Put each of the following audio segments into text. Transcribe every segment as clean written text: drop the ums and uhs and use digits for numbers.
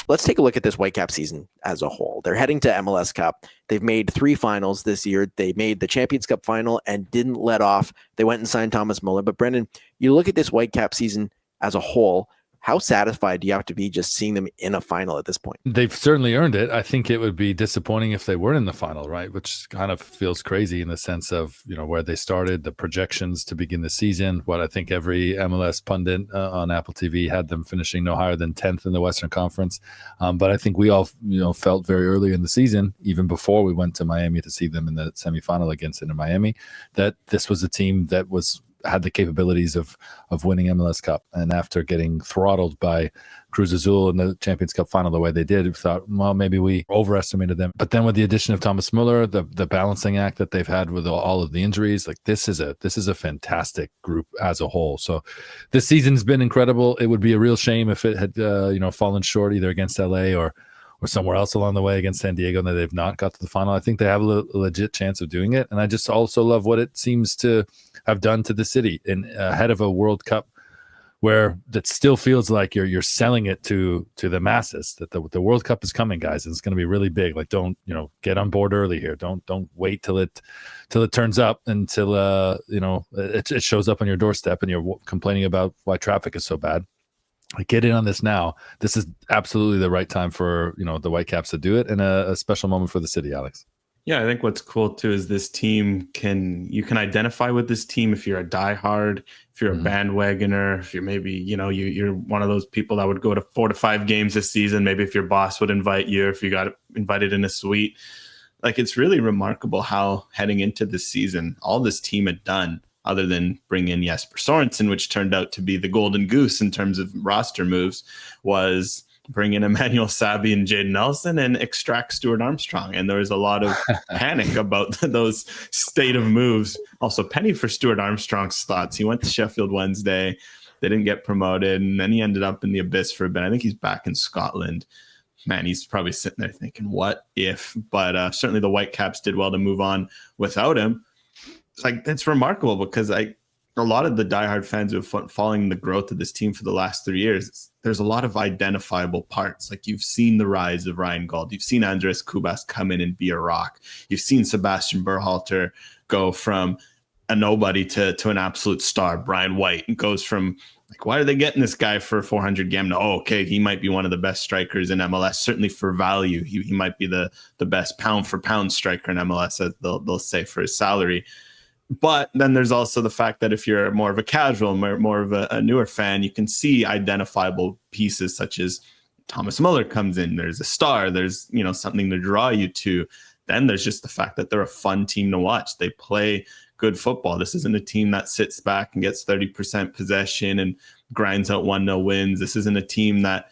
Let's take a look at this Whitecap season as a whole. They're heading to MLS Cup. They've made 3 finals this year. They made the Champions Cup final and didn't let off. They went and signed Thomas Muller. But Brendan, you look at this Whitecap season as a whole, how satisfied do you have to be just seeing them in a final at this point? They've certainly earned it. I think it would be disappointing if they weren't in the final, right? Which kind of feels crazy in the sense of, where they started, the projections to begin the season. What I think every MLS pundit on Apple TV had them finishing no higher than 10th in the Western Conference. But I think we all, felt very early in the season, even before we went to Miami to see them in the semifinal against Inter Miami, that this was a team that had the capabilities of winning MLS Cup. And after getting throttled by Cruz Azul in the Champions Cup final the way they did, we thought, well, maybe we overestimated them. But then with the addition of Thomas Muller, the balancing act that they've had with all of the injuries, like this is a fantastic group as a whole. So this season's been incredible. It would be a real shame if it had fallen short either against LA or somewhere else along the way against San Diego, and that they've not got to the final. I think they have a legit chance of doing it. And I just also love what it seems to have done to the city ahead of a World Cup where that still feels like you're selling it to the masses, that the World Cup is coming, guys, and it's going to be really big. Like, don't, get on board early here. Don't wait till it turns up, until it shows up on your doorstep and you're complaining about why traffic is so bad. Get in on this now. This is absolutely the right time for the Whitecaps to do it, and a special moment for the city, Alex. Yeah, I think what's cool too is this team you can identify with this team if you're a diehard, if you're a bandwagoner, if you're maybe you're one of those people that would go to 4 to 5 games this season. Maybe if your boss would invite you, if you got invited in a suite. Like, it's really remarkable how heading into this season, all this team had done, other than bring in Jesper Sorensen, which turned out to be the golden goose in terms of roster moves, was bring in Emmanuel Sabi and Jaden Nelson and extract Stuart Armstrong. And there was a lot of panic about those state of moves. Also, penny for Stuart Armstrong's thoughts. He went to Sheffield Wednesday. They didn't get promoted, and then he ended up in the abyss for a bit. I think he's back in Scotland. Man, he's probably sitting there thinking, what if? But certainly the Whitecaps did well to move on without him. It's remarkable because a lot of the diehard fans who have been following the growth of this team for the last 3 years, there's a lot of identifiable parts. Like, you've seen the rise of Ryan Gauld. You've seen Andres Cubas come in and be a rock. You've seen Sebastian Berhalter go from a nobody to an absolute star. Brian White goes from, why are they getting this guy for 400 gamma? Oh, okay, he might be one of the best strikers in MLS. Certainly for value, he might be the best pound for pound striker in MLS, as they'll say, for his salary. But then there's also the fact that if you're more of a casual, more of a newer fan, you can see identifiable pieces such as Thomas Muller comes in. There's a star. There's something to draw you to. Then there's just the fact that they're a fun team to watch. They play good football. This isn't a team that sits back and gets 30% possession and grinds out 1-0 wins. This isn't a team that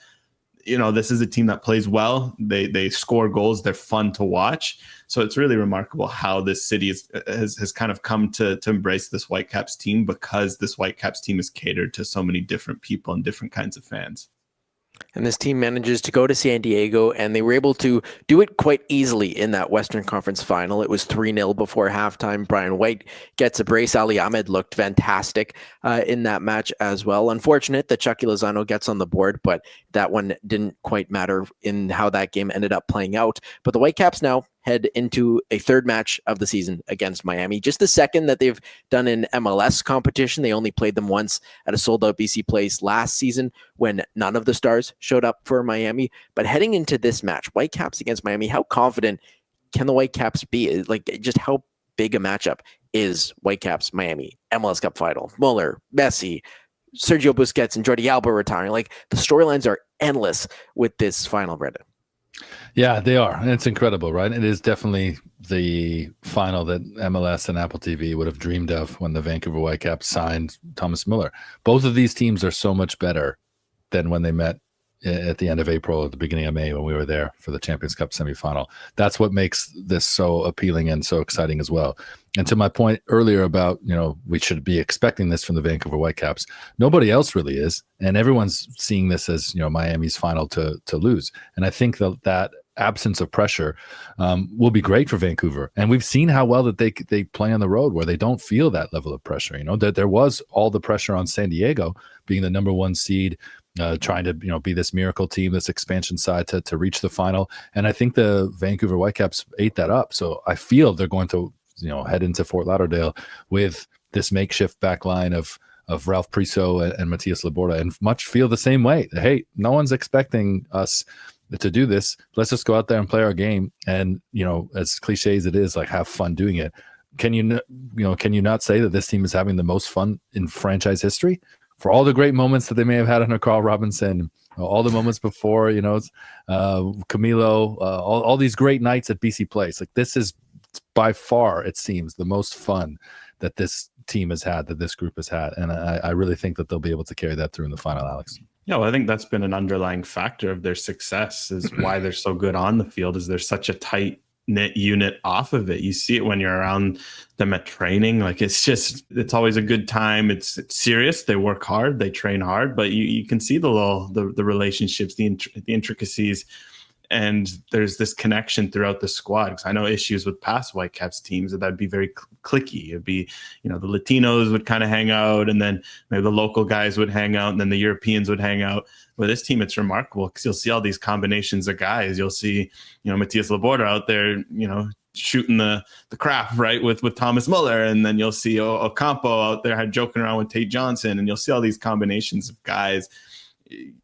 this is a team that plays well. They score goals. They're fun to watch. So it's really remarkable how this city has kind of come to embrace this Whitecaps team, because this Whitecaps team is catered to so many different people and different kinds of fans. And this team manages to go to San Diego, and they were able to do it quite easily in that Western Conference final. It was 3-0 before halftime. Brian White gets a brace. Ali Ahmed looked fantastic in that match as well. Unfortunate that Chucky Lozano gets on the board, but that one didn't quite matter in how that game ended up playing out. But the Whitecaps now head into a third match of the season against Miami. Just the second that they've done an MLS competition. They only played them once at a sold-out BC Place last season when none of the stars showed up for Miami. But heading into this match, Whitecaps against Miami, how confident can the Whitecaps be? Just how big a matchup is Whitecaps Miami MLS Cup final? Muller, Messi, Sergio Busquets, and Jordi Alba retiring. The storylines are endless with this final, Brendan. Yeah, they are. And it's incredible, right? It is definitely the final that MLS and Apple TV would have dreamed of when the Vancouver Whitecaps signed Thomas Muller. Both of these teams are so much better than when they met at the end of April, at the beginning of May, when we were there for the Champions Cup semifinal. That's what makes this so appealing and so exciting as well. And to my point earlier about, we should be expecting this from the Vancouver Whitecaps, nobody else really is. And everyone's seeing this as, Miami's final to lose. And I think that absence of pressure will be great for Vancouver. And we've seen how well that they play on the road, where they don't feel that level of pressure. That there was all the pressure on San Diego being the number 1 seed, trying to be this miracle team, this expansion side to reach the final. And I think the Vancouver Whitecaps ate that up. So I feel they're going to head into Fort Lauderdale with this makeshift back line of Ralph Priso and Matias Laborda, and much feel the same way. Hey, no one's expecting us to do this. Let's just go out there and play our game. And, as cliche as it is, like, have fun doing it. Can you not say that this team is having the most fun in franchise history? For all the great moments that they may have had under Carl Robinson, all the moments before, Camilo, all these great nights at BC Place. Like, this is by far, it seems, the most fun that this team has had, that this group has had. And I really think that they'll be able to carry that through in the final, Alex. Yeah, well, I think that's been an underlying factor of their success, is why they're so good on the field, is they're such a tight knit unit off of it. You see it when you're around them at training. Like, it's always a good time. It's serious. They work hard, they train hard, but you can see the relationships, the intricacies. And there's this connection throughout the squad. Because I know issues with past Whitecaps teams that'd be very cliquey. It'd be, the Latinos would kind of hang out, and then maybe the local guys would hang out, and then the Europeans would hang out. With this team, it's remarkable because you'll see all these combinations of guys. You'll see, Matias Laborda out there, shooting the crap right with Thomas Muller, and then you'll see Ocampo out there joking around with Tate Johnson, and you'll see all these combinations of guys.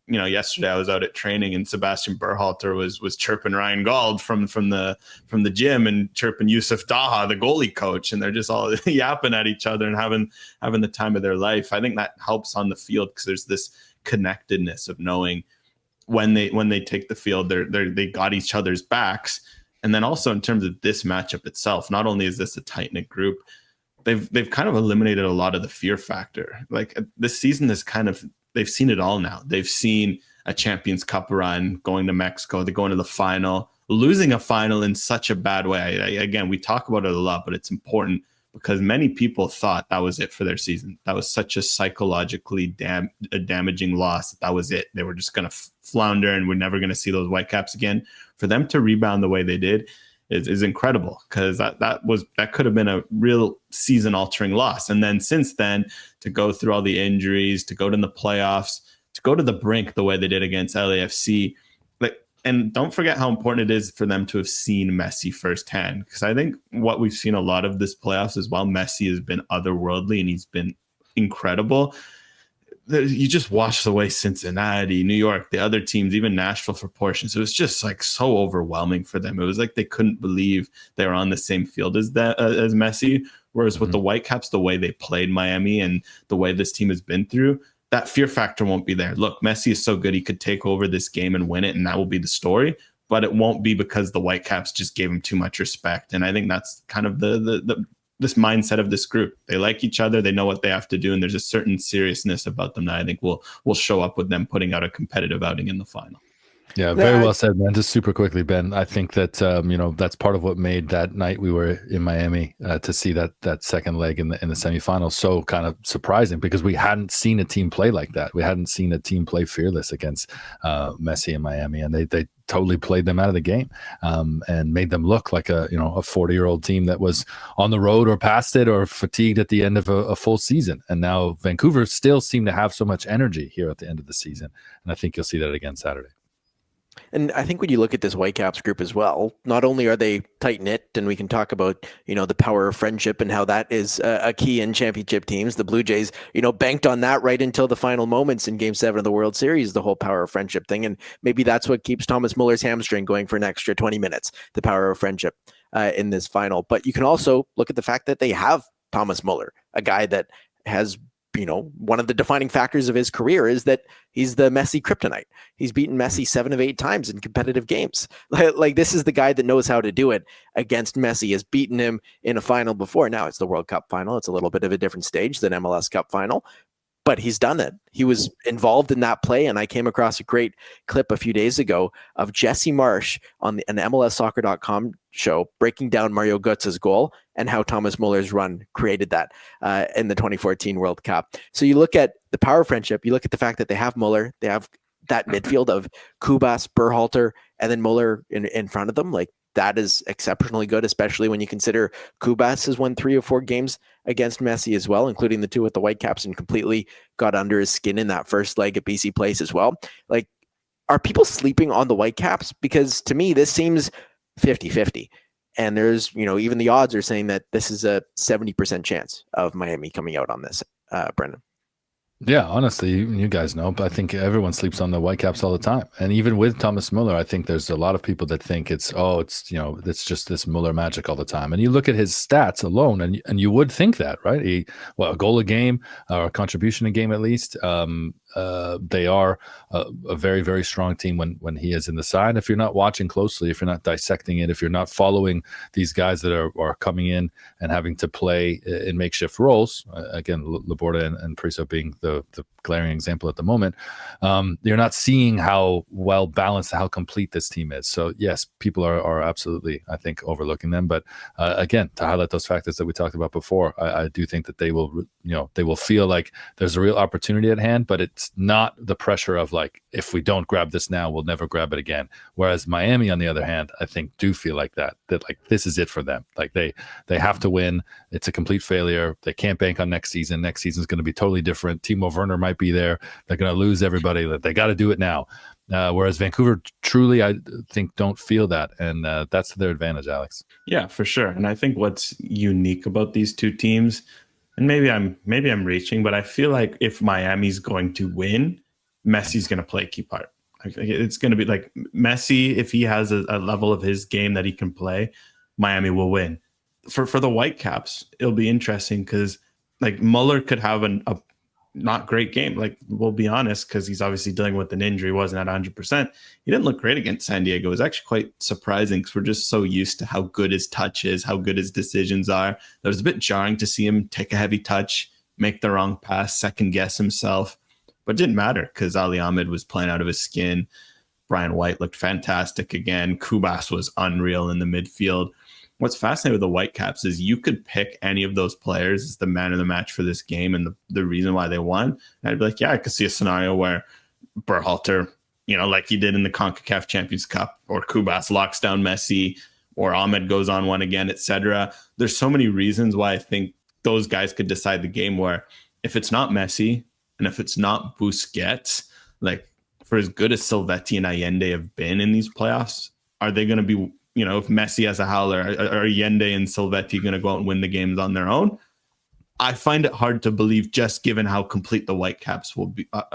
Yesterday I was out at training, and Sebastian Berhalter was chirping Ryan Gauld from the gym, and chirping Yusuf Daha, the goalie coach, and they're just all yapping at each other and having the time of their life. I think that helps on the field because there's this connectedness of knowing when they take the field, they got each other's backs. And then also in terms of this matchup itself, not only is this a tight knit group, they've kind of eliminated a lot of the fear factor. Like, this season is they've seen it all now. They've seen a Champions Cup run, going to Mexico, they're going to the final, losing a final in such a bad way. Again, we talk about it a lot, but it's important because many people thought that was it for their season. That was such a psychologically damaging loss. That was it. They were just going to flounder, and we're never going to see those Whitecaps again. For them to rebound the way they did is incredible, because that could have been a real season-altering loss. And then since then, to go through all the injuries, to go to the playoffs, to go to the brink the way they did against LAFC, and don't forget how important it is for them to have seen Messi firsthand, because I think what we've seen a lot of this playoffs is, while Messi has been otherworldly and he's been incredible, you just watch the way Cincinnati, New York, the other teams, even Nashville for portions, it was just like so overwhelming for them. It was like they couldn't believe they were on the same field as Messi. Whereas with the Whitecaps, the way they played Miami and the way this team has been through, that fear factor won't be there. Look, Messi is so good, he could take over this game and win it, and that will be the story. But it won't be because the Whitecaps just gave him too much respect. And I think that's kind of this mindset of this group. They like each other, they know what they have to do, and there's a certain seriousness about them that I think will show up with them putting out a competitive outing in the final. Yeah, very well said, man. Just super quickly, Ben, I think that that's part of what made that night we were in Miami to see that second leg in the semifinals so kind of surprising, because we hadn't seen a team play like that. We hadn't seen a team play fearless against Messi in Miami, and they totally played them out of the game and made them look like a 40-year-old team that was on the road or past it or fatigued at the end of a full season. And now Vancouver still seem to have so much energy here at the end of the season, and I think you'll see that again Saturday. And I think when you look at this Whitecaps group as well, not only are they tight-knit, and we can talk about, the power of friendship and how that is a key in championship teams. The Blue Jays, banked on that right until the final moments in Game 7 of the World Series, the whole power of friendship thing. And maybe that's what keeps Thomas Muller's hamstring going for an extra 20 minutes, the power of friendship in this final. But you can also look at the fact that they have Thomas Muller, a guy that has one of the defining factors of his career is that he's the Messi kryptonite. He's beaten Messi 7 of 8 times in competitive games. Like, this is the guy that knows how to do it against Messi, has beaten him in a final before. Now it's the World Cup final. It's a little bit of a different stage than MLS Cup final, but he's done it. He was involved in that play, and I came across a great clip a few days ago of Jesse Marsh on an MLSsoccer.com show breaking down Mario Götze's goal and how Thomas Muller's run created that in the 2014 World Cup. So you look at the power of friendship, you look at the fact that they have Muller, they have that midfield of Kubas, Berhalter, and then Muller in front of them. Like, that is exceptionally good, especially when you consider Kubas has won 3 or 4 games against Messi as well, including the 2 with the Whitecaps, and completely got under his skin in that first leg at BC Place as well. Like, are people sleeping on the Whitecaps? Because to me, this seems 50-50. And there's, even the odds are saying that this is a 70% chance of Miami coming out on this, Brendan. Yeah, honestly, you guys know, but I think everyone sleeps on the Whitecaps all the time. And even with Thomas Muller, I think there's a lot of people that think it's just this Muller magic all the time. And you look at his stats alone, and you would think that, right? A goal a game, or a contribution a game at least. They are a very, very strong team when he is in the side. If you're not watching closely, if you're not dissecting it, if you're not following these guys that are coming in and having to play in makeshift roles, again, Laborda and Priso being the glaring example at the moment, you're not seeing how well balanced, how complete this team is. So yes, people are absolutely, I think, overlooking them. But again, to highlight those factors that we talked about before, I do think that they will feel like there's a real opportunity at hand, but it's not the pressure of like, if we don't grab this now, we'll never grab it again. Whereas Miami, on the other hand, I think do feel like that like this is it for them. Like they have to win. It's a complete failure. They can't bank on next season. Next season is going to be totally different. Timo Werner might be there. They're going to lose everybody. They got to do it now. Whereas Vancouver truly, I think, don't feel that. And that's to their advantage, Alex. Yeah, for sure. And I think what's unique about these two teams, and maybe I'm reaching, but I feel like if Miami's going to win, Messi's going to play a key part. It's going to be like Messi, if he has a level of his game that he can play, Miami will win. For the Whitecaps, it'll be interesting because like Muller could have a not great game. Like, we'll be honest, because he's obviously dealing with an injury, wasn't at 100%. He didn't look great against San Diego. It was actually quite surprising because we're just so used to how good his touch is, how good his decisions are. It was a bit jarring to see him take a heavy touch, make the wrong pass, second guess himself. But it didn't matter because Ali Ahmed was playing out of his skin. Brian White looked fantastic again. Kubas was unreal in the midfield. What's fascinating with the Whitecaps is you could pick any of those players as the man of the match for this game and the reason why they won. And I'd be like, yeah, I could see a scenario where Berhalter, like he did in the CONCACAF Champions Cup, or Kubas locks down Messi, or Ahmed goes on one again, etc. There's so many reasons why I think those guys could decide the game, where if it's not Messi and if it's not Busquets, like for as good as Silvetti and Allende have been in these playoffs, are they going to be, if Messi has a howler, are Allende and Silvetti going to go out and win the games on their own? I find it hard to believe, just given how complete the Whitecaps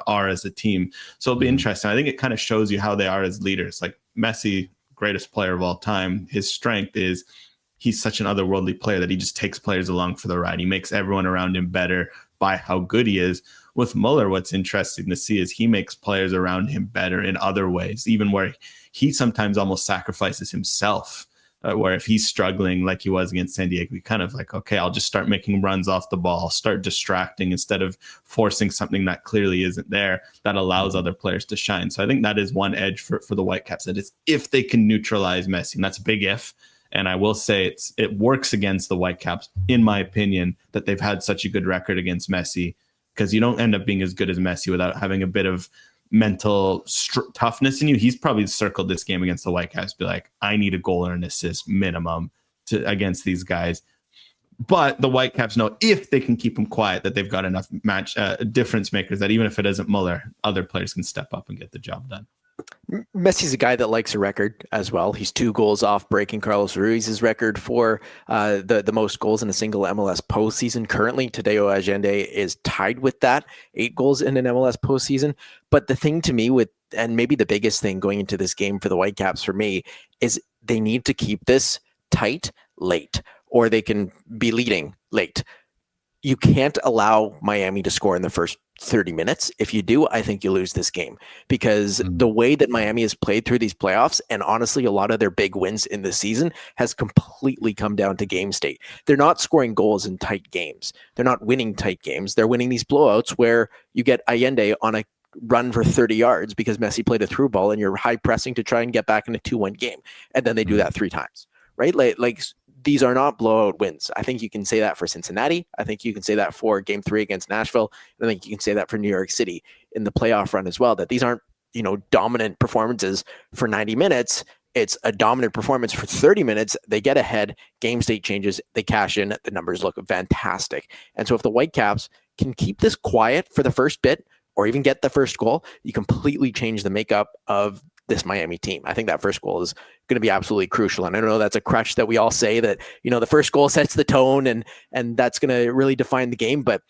are as a team. So it'll be interesting. I think it kind of shows you how they are as leaders. Like Messi, greatest player of all time, his strength is he's such an otherworldly player that he just takes players along for the ride. He makes everyone around him better by how good he is. With Muller, what's interesting to see is he makes players around him better in other ways, even where he sometimes almost sacrifices himself, where if he's struggling like he was against San Diego, he kind of like, okay, I'll just start making runs off the ball, start distracting instead of forcing something that clearly isn't there that allows other players to shine. So I think that is one edge for the Whitecaps, that is if they can neutralize Messi, and that's a big if. And I will say it works against the Whitecaps, in my opinion, that they've had such a good record against Messi, because you don't end up being as good as Messi without having a bit of mental toughness in you. He's probably circled this game against the Whitecaps, be like, I need a goal or an assist minimum against these guys. But the Whitecaps know if they can keep him quiet, that they've got enough difference makers that even if it isn't Muller, other players can step up and get the job done. Messi's a guy that likes a record as well. He's 2 goals off breaking Carlos Ruiz's record for the most goals in a single MLS postseason. Currently, Tadeo Allende is tied with that, 8 goals in an MLS postseason. But the thing to me and maybe the biggest thing going into this game for the Whitecaps for me, is they need to keep this tight late, or they can be leading late. You can't allow Miami to score in the first 30 minutes. If you do, I think you lose this game, because the way that Miami has played through these playoffs, and honestly, a lot of their big wins in the season, has completely come down to game state. They're not scoring goals in tight games. They're not winning tight games. They're winning these blowouts where you get Allende on a run for 30 yards because Messi played a through ball and you're high pressing to try and get back in a 2-1 game. And then they do that 3 times, right? Like these are not blowout wins. I think you can say that for Cincinnati. I think you can say that for Game 3 against Nashville. And I think you can say that for New York City in the playoff run as well, that these aren't, dominant performances for 90 minutes. It's a dominant performance for 30 minutes. They get ahead, game state changes, they cash in, the numbers look fantastic. And so if the Whitecaps can keep this quiet for the first bit or even get the first goal, you completely change the makeup of this Miami team. I think that first goal is going to be absolutely crucial. And I know that's a crutch that we all say that, the first goal sets the tone and that's going to really define the game, but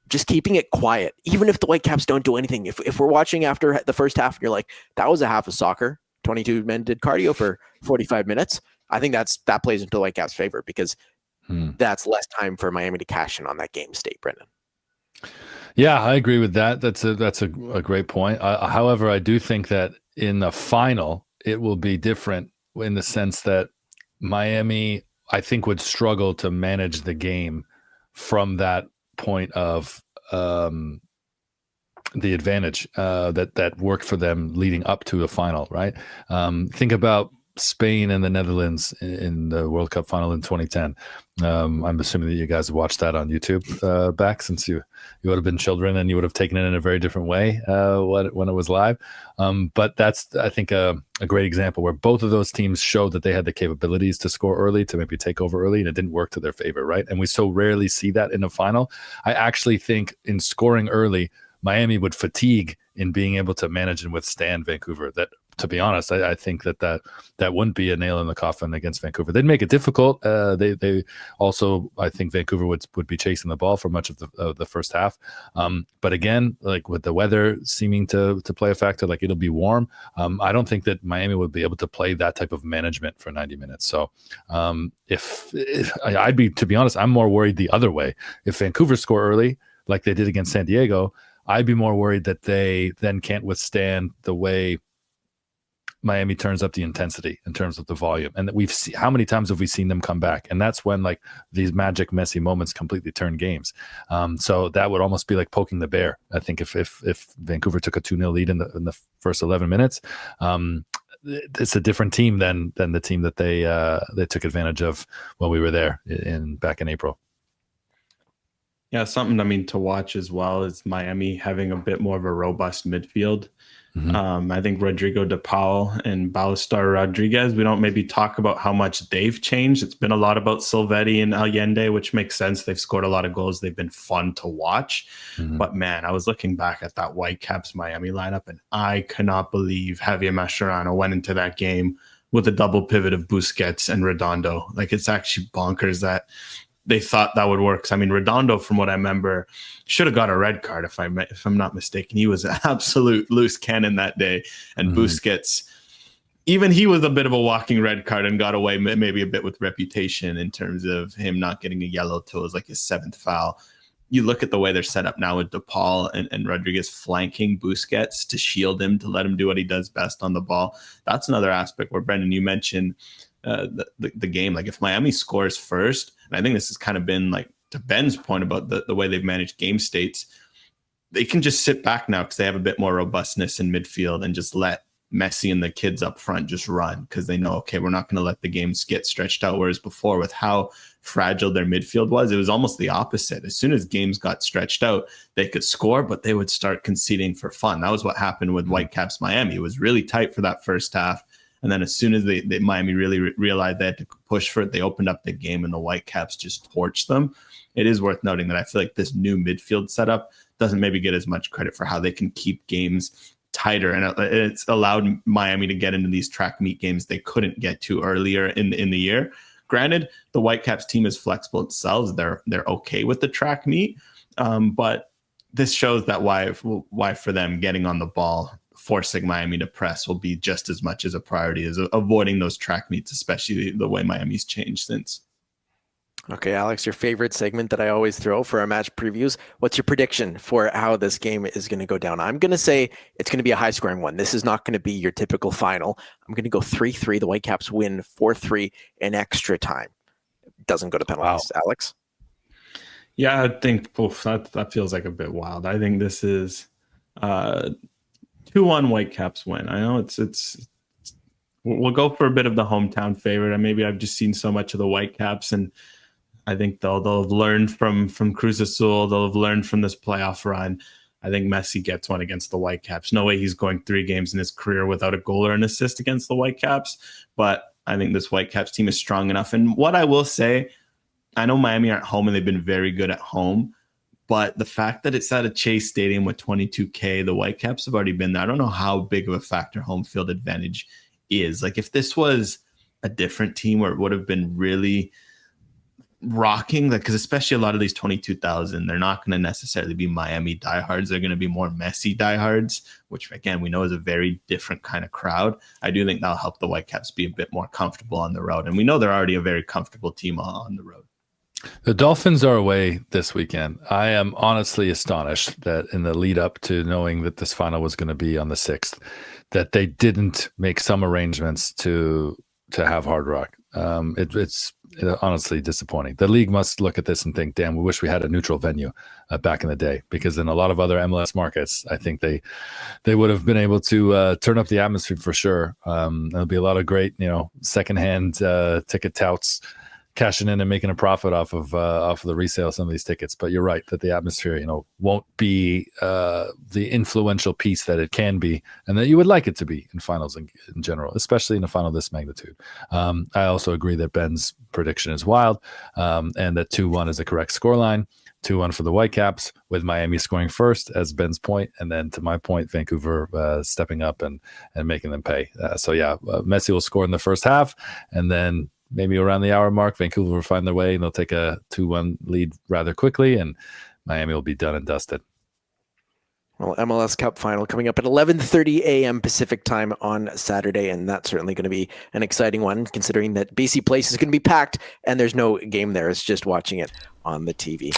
just keeping it quiet, even if the Whitecaps don't do anything. If we're watching after the first half and you're like, that was a half of soccer, 22 men did cardio for 45 minutes. I think that plays into the Whitecaps' favor because that's less time for Miami to cash in on that game state, Brendan. Yeah, I agree with that. That's a great point. However, I do think that in the final, it will be different in the sense that Miami, I think, would struggle to manage the game from that point of the advantage that worked for them leading up to a final, right? Think about Spain and the Netherlands in the World Cup final in 2010. I'm assuming that you guys watched that on YouTube back, since you would have been children and you would have taken it in a very different way when it was live. But that's, I think, a great example where both of those teams showed that they had the capabilities to score early, to maybe take over early, and it didn't work to their favor, right? And we so rarely see that in a final. I actually think in scoring early, Miami would fatigue in being able to manage and withstand Vancouver. That, to be honest, I think that wouldn't be a nail in the coffin against Vancouver. They'd make it difficult. They also, I think Vancouver would be chasing the ball for much of the first half. But again, like with the weather seeming to play a factor, like it'll be warm. I don't think that Miami would be able to play that type of management for 90 minutes. So if I'd be, to be honest, I'm more worried the other way. If Vancouver score early, like they did against San Diego, I'd be more worried that they then can't withstand the way Miami turns up the intensity in terms of the volume. And that we've seen, how many times have we seen them come back? And that's when like these magic Messi moments completely turn games. So that would almost be like poking the bear. I think if Vancouver took a 2-0 lead in the first 11 minutes, it's a different team than the team that they took advantage of when we were there back in April. Yeah, something to watch as well is Miami having a bit more of a robust midfield. I think Rodrigo De Paul and Ballestar Rodriguez, we don't maybe talk about how much they've changed. It's been a lot about Silvetti and Allende, which makes sense. They've scored a lot of goals. They've been fun to watch. But man, I was looking back at that Whitecaps Miami lineup, and I cannot believe Javier Mascherano went into that game with a double pivot of Busquets and Redondo. Like, it's actually bonkers that they thought that would work. I mean, Redondo, from what I remember, should have got a red card if I'm not mistaken. He was an absolute loose cannon that day. And Busquets, even he was a bit of a walking red card and got away maybe a bit with reputation in terms of him not getting a yellow till his seventh foul. You look at the way they're set up now with DePaul and Rodriguez flanking Busquets to shield him, to let him do what he does best on the ball. That's another aspect where, Brendan, you mentioned the game. Like, if Miami scores first, and I think this has kind of been like to Ben's point about the way they've managed game states, they can just sit back now because they have a bit more robustness in midfield and just let Messi and the kids up front just run, because they know, okay, we're not going to let the games get stretched out. Whereas before, with how fragile their midfield was, it was almost the opposite. As soon as games got stretched out, they could score, but they would start conceding for fun. That was what happened with Whitecaps Miami. It was really tight for that first half. And then as soon as they Miami really realized they had to push for it, they opened up the game and the Whitecaps just torched them. It is worth noting that I feel like this new midfield setup doesn't maybe get as much credit for how they can keep games tighter. And it's allowed Miami to get into these track meet games they couldn't get to earlier in the year. Granted, the Whitecaps team is flexible itself. They're okay with the track meet. But this shows that why for them getting on the ball, forcing Miami to press, will be just as much as a priority as avoiding those track meets, especially the way Miami's changed since. Okay, Alex, your favorite segment that I always throw for our match previews. What's your prediction for how this game is going to go down? I'm going to say it's going to be a high-scoring one. This is not going to be your typical final. I'm going to go 3-3. The Whitecaps win 4-3 in extra time. It doesn't go to penalties. Wow. Alex? Yeah, I think that feels like a bit wild. I think this is 2-1 Whitecaps win. I know it's we'll go for a bit of the hometown favorite. And maybe I've just seen so much of the Whitecaps, and I think they'll have learned from Cruz Azul. They'll have learned from this playoff run. I think Messi gets one against the Whitecaps. No way he's going 3 games in his career without a goal or an assist against the Whitecaps. But I think this Whitecaps team is strong enough. And what I will say, I know Miami aren't home and they've been very good at home. But the fact that it's at a Chase Stadium with 22K, the Whitecaps have already been there. I don't know how big of a factor home field advantage is. Like, if this was a different team where it would have been really rocking, like, because especially a lot of these 22,000, they're not going to necessarily be Miami diehards. They're going to be more Messi diehards, which, again, we know is a very different kind of crowd. I do think that'll help the Whitecaps be a bit more comfortable on the road. And we know they're already a very comfortable team on the road. The Dolphins are away this weekend. I am honestly astonished that in the lead up to knowing that this final was going to be on the 6th, that they didn't make some arrangements to have Hard Rock. It's honestly disappointing. The league must look at this and think, damn, we wish we had a neutral venue back in the day, because in a lot of other MLS markets, I think they would have been able to turn up the atmosphere for sure. There'll be a lot of great, secondhand ticket touts cashing in and making a profit off of the resale of some of these tickets. But you're right that the atmosphere, won't be the influential piece that it can be, and that you would like it to be in finals in general, especially in a final this magnitude. I also agree that Ben's prediction is wild, and that 2-1 is a correct scoreline. 2-1 for the Whitecaps, with Miami scoring first, as Ben's point, and then to my point, Vancouver stepping up and making them pay. Messi will score in the first half, and then maybe around the hour mark, Vancouver will find their way and they'll take a 2-1 lead rather quickly, and Miami will be done and dusted. Well, MLS Cup final coming up at 11:30 a.m. Pacific time on Saturday, and that's certainly going to be an exciting one, considering that BC Place is going to be packed and there's no game there. It's just watching it on the TV.